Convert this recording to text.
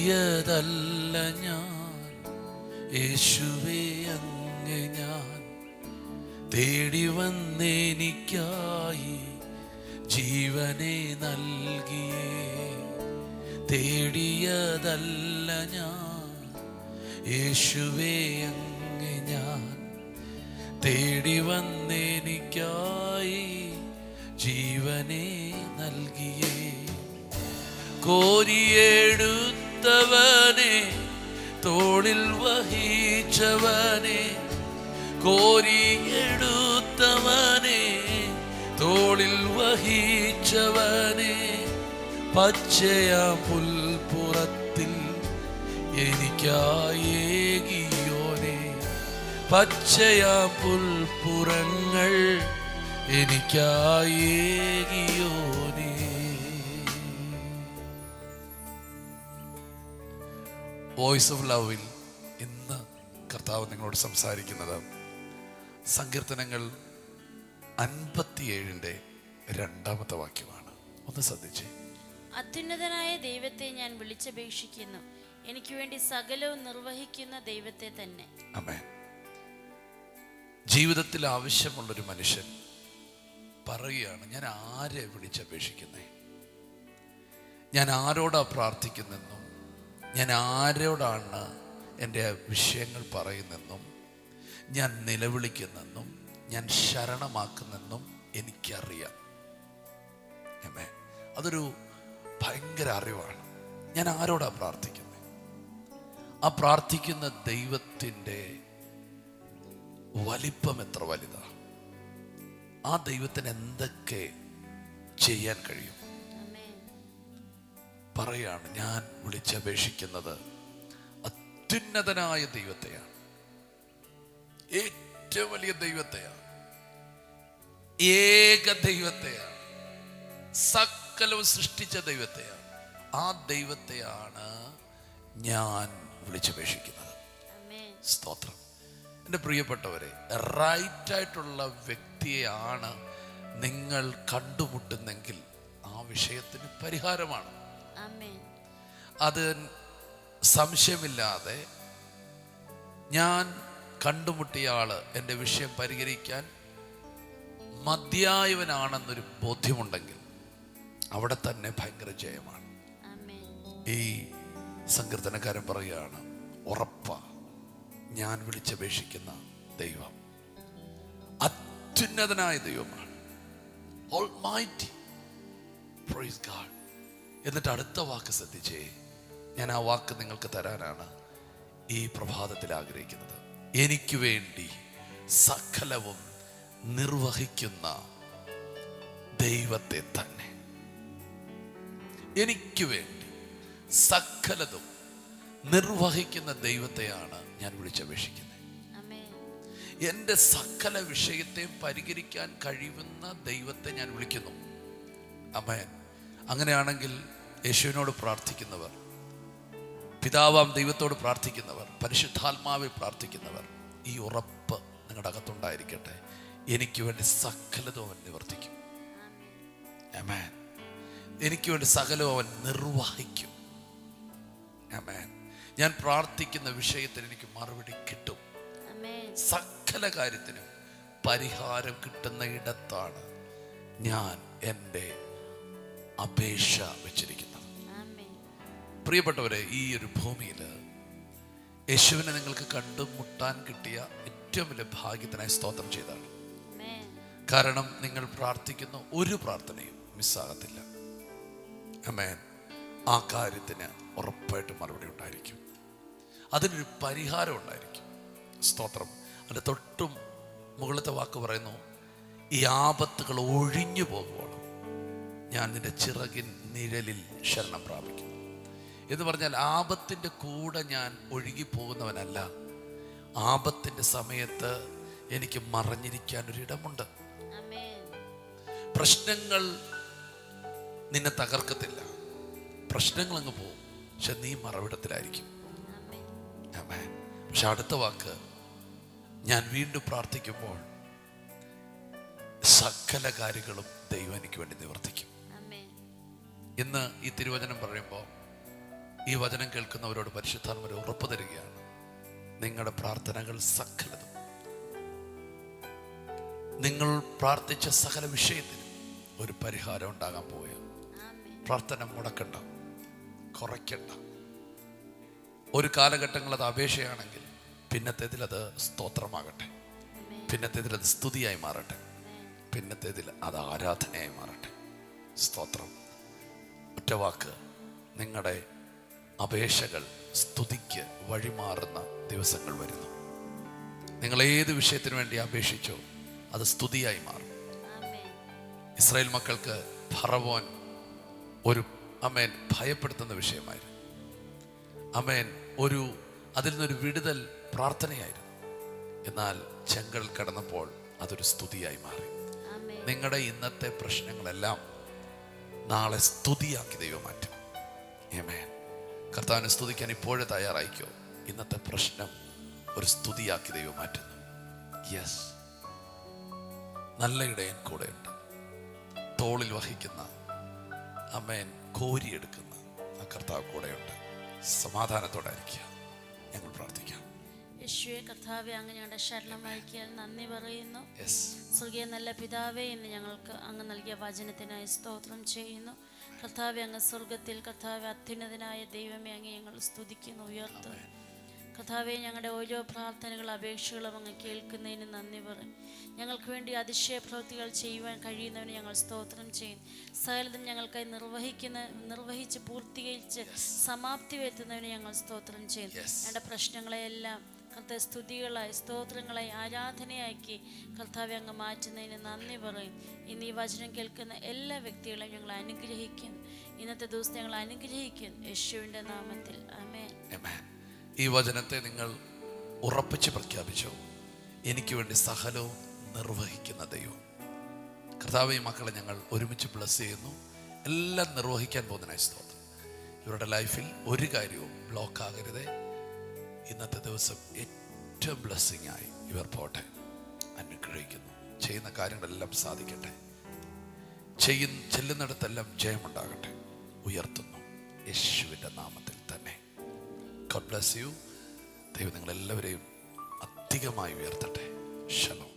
തേടിയതല്ല ഞാൻ യേശുവേ അങ്ങേ ഞാൻ തേടി വന്നെനിക്കായി ജീവനെ നൽകിയേ. തേടിയതല്ല ഞാൻ യേശുവേ അങ്ങേ ഞാൻ തേടി വന്നെനിക്കായി ജീവനെ നൽകിയേ. കോരിയെടുത്തവനെ തോളിൽ വഹിച്ചവനെ കോരിയെടുത്തവനെ തോളിൽ വഹിച്ചവനെ പച്ചയാ പുൽപ്പുറത്തിൽ എനിക്കായേകിയോനെ പച്ചയാ പുൽപ്പുറങ്ങൾ എനിക്കായേകിയോനെ. വോയിസ് ഓഫ് ലവിൽ ഇന്ന് കർത്താവ് നിങ്ങളോട് സംസാരിക്കുന്നത് സങ്കീർത്തനങ്ങൾ 57 2 വാക്യമാണ്. ഒന്ന് ശ്രദ്ധിച്ചേ. അത്യുന്നതനായ ദൈവത്തെ ഞാൻ വിളിച്ചപേക്ഷിക്കുന്നു, എനിക്ക് വേണ്ടി സകലവും നിർവഹിക്കുന്ന ദൈവത്തെ തന്നെ. ആമേൻ. ജീവിതത്തിൽ ആവശ്യമുള്ളൊരു മനുഷ്യൻ പറയുകയാണ്, ഞാൻ ആരെ വിളിച്ചപേക്ഷിക്കുന്നേ, ഞാൻ ആരോടാ പ്രാർത്ഥിക്കുന്നെന്നും ഞാൻ ആരോടാണ് എൻ്റെ വിഷയങ്ങൾ പറയുന്നെന്നും ഞാൻ നിലവിളിക്കുന്നെന്നും ഞാൻ ശരണമാക്കുന്നെന്നും എനിക്കറിയാം. ആമേൻ. അതൊരു ഭയങ്കര അറിവാണ്. ഞാൻ ആരോടാ പ്രാർത്ഥിക്കുന്നത്, ആ പ്രാർത്ഥിക്കുന്ന ദൈവത്തിൻ്റെ വലിപ്പം എത്ര വലുതാ, ആ ദൈവത്തിന് എന്തൊക്കെ ചെയ്യാൻ കഴിയും. പറയാണ്, ഞാൻ വിളിച്ചപേക്ഷിക്കുന്നത് അത്യുന്നതനായ ദൈവത്തെയാണ്, ഏറ്റവും വലിയ ദൈവത്തെയാണ്, ഏക ദൈവത്തെയാണ്, സകലവും സൃഷ്ടിച്ച ദൈവത്തെയാണ്. ആ ദൈവത്തെയാണ് ഞാൻ വിളിച്ചപേക്ഷിക്കുന്നത്. സ്തോത്രം. എൻ്റെ പ്രിയപ്പെട്ടവരെ, റൈറ്റായിട്ടുള്ള വ്യക്തിയെയാണ് നിങ്ങൾ കണ്ടുമുട്ടുന്നെങ്കിൽ ആ വിഷയത്തിന് പരിഹാരമാണ്. അത് സംശയമില്ലാതെ ഞാൻ കണ്ടുമുട്ടിയ ആള് എൻ്റെ വിഷയം പരിഹരിക്കാൻ മതിയായവനാണെന്നൊരു ബോധ്യമുണ്ടെങ്കിൽ അവിടെ തന്നെ ഭയങ്കര ജയമാണ്. ഈ സങ്കീർത്തനക്കാരൻ പറയുകയാണ്, ഉറപ്പാ ഞാൻ വിളിച്ചപേക്ഷിക്കുന്ന ദൈവം അത്യുന്നതനായ ദൈവമാണ്, ഓൾമൈറ്റി. Praise God. എന്നിട്ട് അടുത്ത വാക്ക് ശ്രദ്ധിച്ചേ. ഞാൻ ആ വാക്ക് നിങ്ങൾക്ക് തരാനാണ് ഈ പ്രഭാതത്തിൽ ആഗ്രഹിക്കുന്നത്. എനിക്ക് വേണ്ടി സകലവും നിർവഹിക്കുന്ന ദൈവത്തെ തന്നെ. എനിക്ക് വേണ്ടി സകലതും നിർവഹിക്കുന്ന ദൈവത്തെയാണ് ഞാൻ വിളിച്ചപേക്ഷിക്കുന്നത്. എൻ്റെ സകല വിഷയത്തെയും പരിഹരിക്കാൻ കഴിയുന്ന ദൈവത്തെ ഞാൻ വിളിക്കുന്നു. ആമേൻ. അങ്ങനെയാണെങ്കിൽ യേശുവിനോട് പ്രാർത്ഥിക്കുന്നവർ, പിതാവാം ദൈവത്തോട് പ്രാർത്ഥിക്കുന്നവർ, പരിശുദ്ധാത്മാവിൽ പ്രാർത്ഥിക്കുന്നവർ, ഈ ഉറപ്പ് നിങ്ങളുടെ അകത്തുണ്ടായിരിക്കട്ടെ. എനിക്ക് വേണ്ടി സകലതും അവൻ നിവർത്തിക്കും. ആമേൻ. എനിക്ക് വേണ്ടി സകലവും അവൻ നിർവഹിക്കും. ആമേൻ. ഞാൻ പ്രാർത്ഥിക്കുന്ന വിഷയത്തിന് എനിക്ക് മറുപടി കിട്ടും. സകല കാര്യത്തിനും പരിഹാരം കിട്ടുന്ന ഇടത്താണ് ഞാൻ എൻ്റെ അപേക്ഷ വെച്ചിരിക്കുന്നത്. പ്രിയപ്പെട്ടവരെ, ഈ ഒരു ഭൂമിയിൽ യേശുവിനെ നിങ്ങൾക്ക് കണ്ടുമുട്ടാൻ കിട്ടിയ ഏറ്റവും വലിയ ഭാഗ്യത്തിനായി സ്തോത്രം ചെയ്താണ്. കാരണം നിങ്ങൾ പ്രാർത്ഥിക്കുന്ന ഒരു പ്രാർത്ഥനയും മിസ്സാകത്തില്ല. ആമേൻ. ആ കാര്യത്തിന് ഉറപ്പായിട്ടും മറുപടി ഉണ്ടായിരിക്കും, അതിനൊരു പരിഹാരം ഉണ്ടായിരിക്കും. സ്തോത്രം. അതിൻ്റെ തൊട്ടും മുകളിലത്തെ വാക്ക് പറയുന്നു, ഈ ആപത്തുകൾ ഒഴിഞ്ഞു പോകുമ്പോൾ ഞാൻ നിന്റെ ചിറകിൻ നിഴലിൽ ശരണം പ്രാപിക്കും എന്ന് പറഞ്ഞാൽ, ആപത്തിൻ്റെ കൂടെ ഞാൻ ഒഴുകിപ്പോകുന്നവനല്ല. ആപത്തിൻ്റെ സമയത്ത് എനിക്ക് മറഞ്ഞിരിക്കാനൊരിടമുണ്ട്. പ്രശ്നങ്ങൾ നിന്നെ തകർക്കത്തില്ല, പ്രശ്നങ്ങൾ അങ്ങ് പോകും, പക്ഷെ നീ മറവിടത്തിലായിരിക്കും. ആമേൻ. പക്ഷെ അടുത്ത വാക്ക്, ഞാൻ വീണ്ടും പ്രാർത്ഥിക്കുമ്പോൾ സകല കാര്യങ്ങളും ദൈവം എനിക്ക് വേണ്ടി നിവർത്തിക്കും. ഇന്ന് ഈ തിരുവചനം പറയുമ്പോൾ ഈ വചനം കേൾക്കുന്നവരോട് പരിശുദ്ധാത്മാവ് ഉറപ്പ് തരികയാണ്, നിങ്ങളുടെ പ്രാർത്ഥനകൾ സകലതും, നിങ്ങൾ പ്രാർത്ഥിച്ച സകല വിഷയത്തിനും ഒരു പരിഹാരം ഉണ്ടാകാൻ പോവുക. പ്രാർത്ഥന മുടക്കണ്ട, കുറയ്ക്കണ്ട. ഒരു കാലഘട്ടങ്ങൾ അത് അപേക്ഷയാണെങ്കിൽ പിന്നത്തേതിൽ അത് സ്തോത്രമാകട്ടെ, പിന്നത്തേതിൽ അത് സ്തുതിയായി മാറട്ടെ, പിന്നത്തേതിൽ അത് ആരാധനയായി മാറട്ടെ. സ്തോത്രം. ഒറ്റ വാക്ക്, നിങ്ങളുടെ അപേക്ഷകൾ സ്തുതിക്ക് വഴിമാറുന്ന ദിവസങ്ങൾ വരുന്നു. നിങ്ങൾ ഏത് വിഷയത്തിന് വേണ്ടി അപേക്ഷിച്ചോ അത് സ്തുതിയായി മാറും. ഇസ്രായേൽ മക്കൾക്ക് ഫറവോൻ ഒരു ഭയപ്പെടുത്തുന്ന വിഷയമായിരുന്നു. അതിൽ നിന്നൊരു വിടുതൽ പ്രാർത്ഥനയായിരുന്നു. എന്നാൽ ചെങ്കടൽ കടന്നപ്പോൾ അതൊരു സ്തുതിയായി മാറി. നിങ്ങളുടെ ഇന്നത്തെ പ്രശ്നങ്ങളെല്ലാം നാളെ സ്തുതിയാക്കി ദൈവം മാറ്റും. ആമേൻ. കർത്താവിനെ സ്തുതിക്കാൻ ഇപ്പോഴേ തയ്യാറായിക്കോ. ഇന്നത്തെ പ്രശ്നം ഒരു സ്തുതിയാക്കി ദൈവം മാറ്റുന്നു. യെസ്, നല്ല ഇടയൻ കൂടെയുണ്ട്. തോളിൽ വഹിക്കുന്ന കോരിയെടുക്കുന്ന ആ കർത്താവ് കൂടെയുണ്ട്. സമാധാനത്തോടെ ഇരിക്കുക. ഞങ്ങൾ പ്രാർത്ഥിക്കാം. യേശുവേ, കർത്താവേ, അങ്ങ് ഞങ്ങളുടെ ശരണം വഹിക്കാൻ നന്ദി പറയുന്നു. സ്വർഗീയ നല്ല പിതാവേ, ഇന്ന് ഞങ്ങൾക്ക് അങ്ങ് നൽകിയ വചനത്തിനായി സ്തോത്രം ചെയ്യുന്നു. കർത്താവേ, അങ്ങ് സ്വർഗത്തിൽ, കർത്താവേ, അത്യുന്നതനായ ദൈവമേ, അങ്ങ് ഞങ്ങൾ സ്തുതിക്കുന്നു, ഉയർത്തുന്നു. കർത്താവേ, ഞങ്ങളുടെ ഓരോ പ്രാർത്ഥനകളും അപേക്ഷകളും അങ്ങ് കേൾക്കുന്നതിന് നന്ദി പറയും. ഞങ്ങൾക്ക് വേണ്ടി അതിശയ പ്രവൃത്തികൾ ചെയ്യുവാൻ കഴിയുന്നവന് ഞങ്ങൾ സ്തോത്രം ചെയ്യും. സകലതും ഞങ്ങൾക്കായി നിർവഹിച്ച് പൂർത്തീകരിച്ച് സമാപ്തി വരുത്തുന്നവന് ഞങ്ങൾ സ്തോത്രം ചെയ്യും. ഞങ്ങളുടെ പ്രശ്നങ്ങളെയെല്ലാം കർത്താവ് സ്തുതികളായി, സ്തോത്രങ്ങളായി, ആരാധനയാക്കി കർത്താവെ അങ്ങ് മാറ്റുന്നതിന് നന്ദി പറയും. ഇന്ന് ഈ വചനം കേൾക്കുന്ന എല്ലാ വ്യക്തികളെയും ഞങ്ങൾ അനുഗ്രഹിക്കുന്നു. ഇന്നത്തെ ദിവസം ഞങ്ങൾ അനുഗ്രഹിക്കുന്നു, യേശുവിൻ്റെ നാമത്തിൽ. ആമേൻ. ഈ വചനത്തെ നിങ്ങൾ ഉറപ്പിച്ച് പ്രഖ്യാപിച്ചോ. എനിക്ക് വേണ്ടി സകലവും നിർവഹിക്കുന്ന ദൈവം. കർത്താവ്, ഈ മക്കളെ ഞങ്ങൾ ഒരുമിച്ച് ബ്ലസ് ചെയ്യുന്നു. എല്ലാം നിർവഹിക്കാൻ പോകുന്നതിനായി സ്തോത്രം. ഇവരുടെ ലൈഫിൽ ഒരു കാര്യവും ബ്ലോക്ക് ആകരുതേ. ഇന്നത്തെ ദിവസം ഏറ്റവും ബ്ലെസ്സിങ് ആയി ഇവർ പോട്ടെ. അനുഗ്രഹിക്കുന്നു. ചെയ്യുന്ന കാര്യങ്ങളെല്ലാം സാധിക്കട്ടെ. ചെല്ലുന്നിടത്തെല്ലാം ജയമുണ്ടാകട്ടെ. ഉയർത്തുന്നു യേശുവിൻ്റെ നാമത്തിൽ തന്നെ. God bless you. ദൈവം നിങ്ങളെല്ലാവരെയും അധികമായി ഉയർത്തട്ടെ. ശലോം.